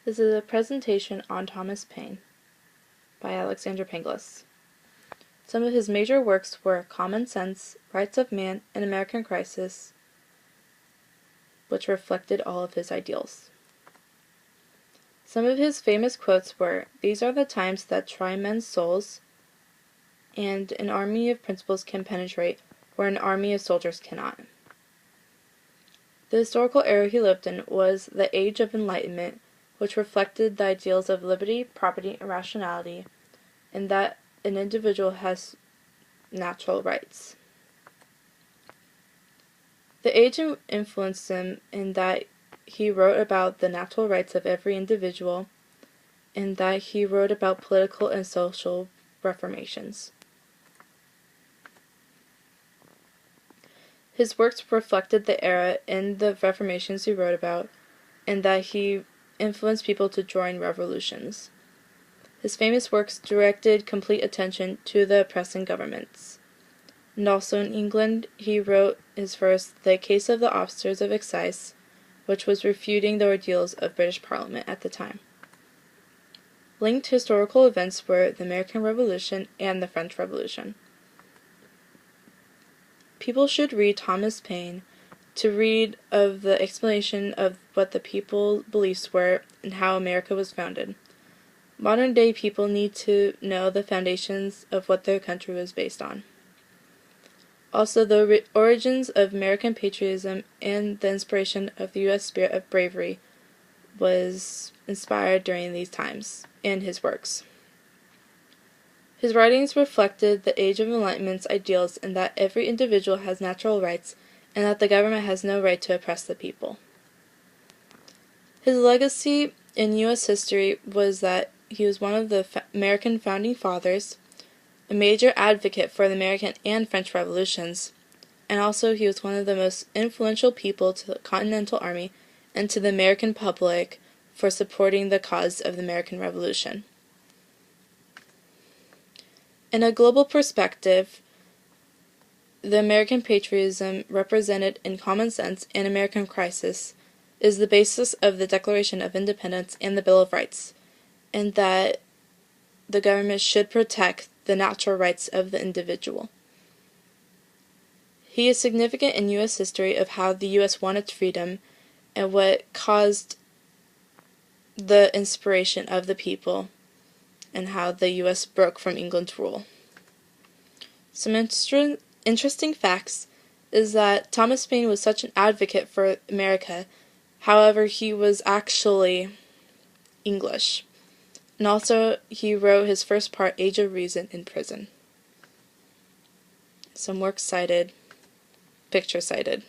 This is a presentation on Thomas Paine by Alexander Panglis. Some of his major works were Common Sense, Rights of Man, and American Crisis, which reflected all of his ideals. Some of his famous quotes were, "These are the times that try men's souls," and "An army of principles can penetrate where an army of soldiers cannot." The historical era he lived in was the Age of Enlightenment, which reflected the ideals of liberty, property, and rationality, and that an individual has natural rights. The age influenced him in that he wrote about the natural rights of every individual, and that he wrote about political and social reformations. His works reflected the era and the reformations he wrote about, and that he influenced people to join revolutions. His famous works directed complete attention to the oppressing governments. And also in England, he wrote his first The Case of the Officers of Excise, which was refuting the ordeals of British Parliament at the time. Linked historical events were the American Revolution and the French Revolution. People should read Thomas Paine to read of the explanation of what the people's beliefs were and how America was founded. Modern day people need to know the foundations of what their country was based on. Also, the origins of American patriotism and the inspiration of the U.S. spirit of bravery was inspired during these times in his works. His writings reflected the Age of Enlightenment's ideals in that every individual has natural rights and that the government has no right to oppress the people. His legacy in U.S. history was that he was one of the American founding fathers, a major advocate for the American and French revolutions, and also he was one of the most influential people to the Continental Army and to the American public for supporting the cause of the American Revolution. In a global perspective, the American patriotism represented in Common Sense and American Crisis is the basis of the Declaration of Independence and the Bill of Rights, and that the government should protect the natural rights of the individual. He is significant in U.S. history of how the U.S. won its freedom and what caused the inspiration of the people and how the U.S. broke from England's rule. Some interesting facts is that Thomas Paine was such an advocate for America, however, he was actually English. And also, he wrote his first part, Age of Reason, in prison. Some works cited, picture cited.